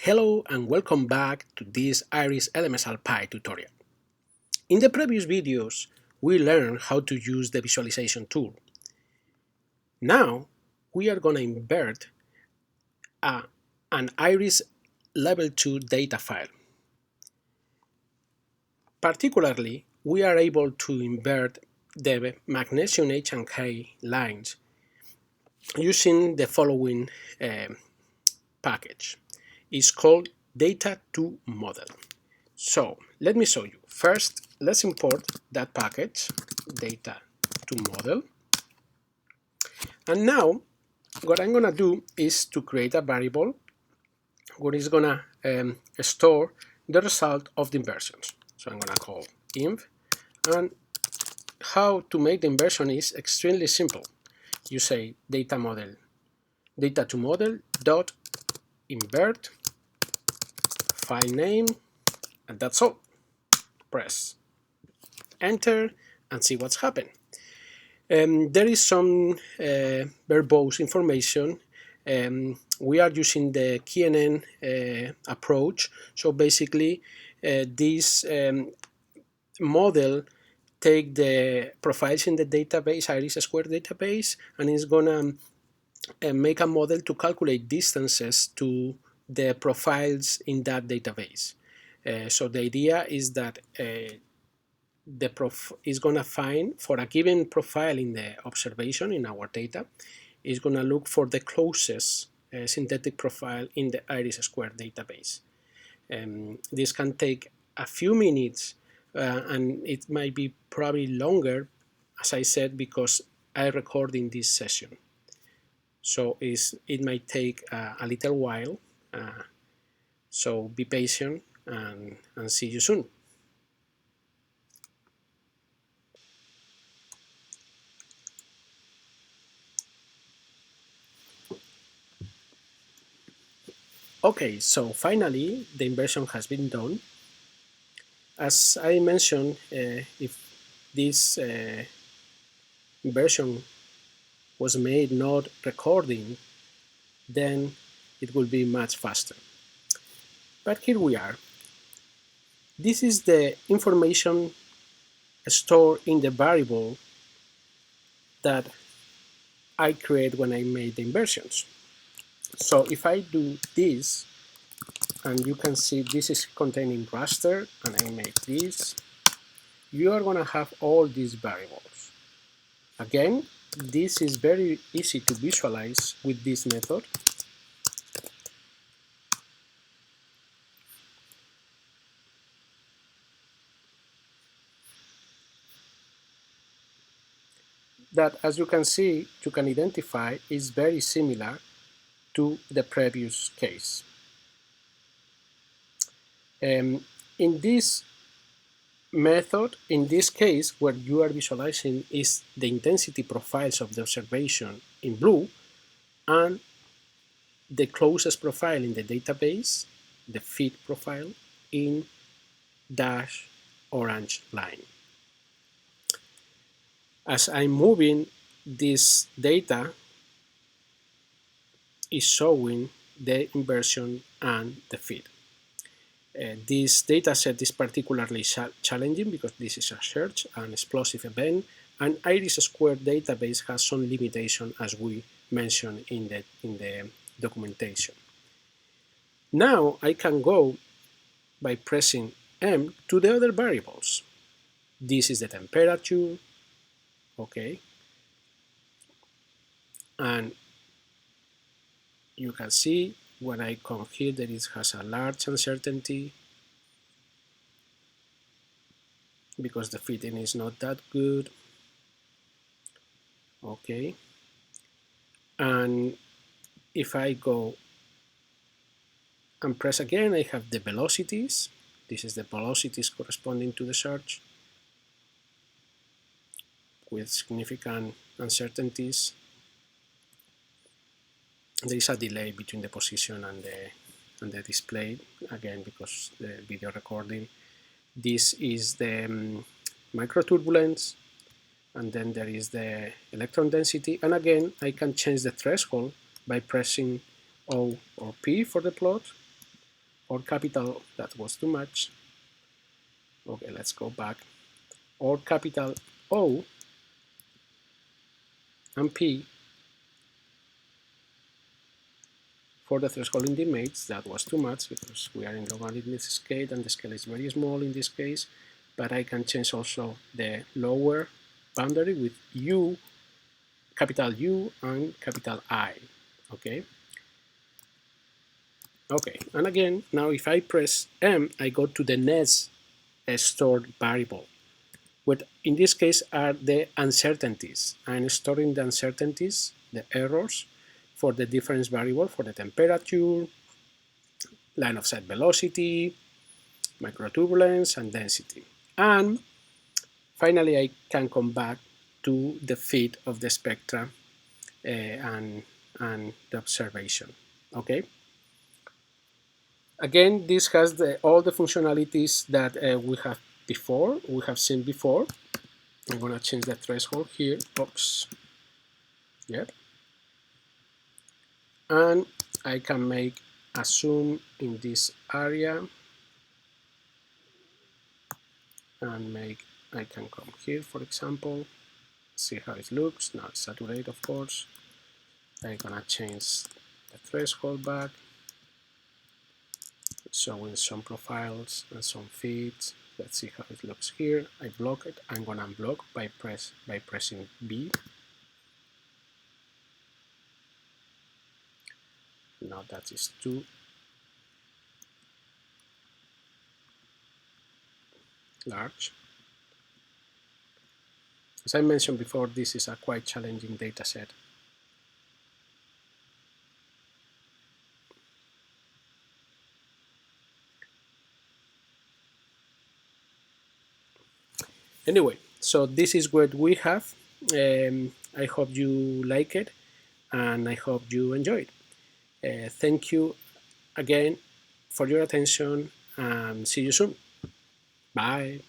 Hello and welcome back to this IRIS LMSALpy tutorial. In the previous videos, we learned how to use the visualization tool. Now, we are going to invert an IRIS level 2 data file. Particularly, we are able to invert the magnesium H and K lines using the following package. It's called data2model. So let me show you. First, let's import that package, data2model. And now, what I'm going to do is to create a variable what is going to store the result of the inversions. So I'm going to call inv. And how to make the inversion is extremely simple. You say data2model dot invert file name, and that's all. Press enter and see what's happened. There is some verbose information. We are using the KNN approach. So basically, this model take the profiles in the database, IRIS2 database, and is gonna make a model to calculate distances to the profiles in that database. So the idea is that the prof is going to find for a given profile in the observation in our data, is going to look for the closest synthetic profile in the IRIS2 database. This can take a few minutes and it might be probably longer, as I said, because I record in this session. So it might take a little while. So be patient and see you soon. Okay, so finally the inversion has been done. As I mentioned, if this inversion was made not recording, then it will be much faster. But here we are. This is the information stored in the variable that I create when I made the inversions. So if I do this, and you can see this is containing raster, and I make this, you are going to have all these variables. Again, this is very easy to visualize with this method. That, as you can see, you can identify is very similar to the previous case. In this method, in this case, what you are visualizing is the intensity profiles of the observation in blue and the closest profile in the database, the fit profile, in dash orange line. As I'm moving, this data is showing the inversion and the fit. This data set is particularly challenging because this is a search, an explosive event, and IRIS2 database has some limitation, as we mentioned in the documentation. Now I can go by pressing M to the other variables. This is the temperature, okay, and you can see when I come here that it has a large uncertainty because the fitting is not that good, okay. And if I go and press again, I have the velocities. This is the velocities corresponding to the search with significant uncertainties. There is a delay between the position and the display, again because the video recording. This is the microturbulence, and then there is the electron density, and again I can change the threshold by pressing O or P for the plot, or capital, that was too much. Okay, let's go back. Or capital O and P for the threshold in the image. That was too much because we are in logarithmic scale and the scale is very small in this case. But I can change also the lower boundary with U, capital U and capital I. Okay. Okay, and again, now if I press M, I go to the next stored variable. What in this case are the uncertainties. I'm storing the uncertainties, the errors, for the difference variable, for the temperature, line of sight velocity, microturbulence, and density. And finally, I can come back to the fit of the spectra and the observation. Okay. Again, this has all the functionalities that we have seen before. I'm going to change the threshold here. Oops. Yep. And I can make a zoom in this area and I can come here, for example, see how it looks. Now it's saturated, of course. I'm going to change the threshold back, showing some profiles and some feeds. Let's see how it looks here. I block it. I'm going to unblock by pressing B. Now that is too large. As I mentioned before, this is a quite challenging data set. Anyway, so this is what we have. I hope you like it and I hope you enjoyed. Thank you again for your attention and see you soon. Bye.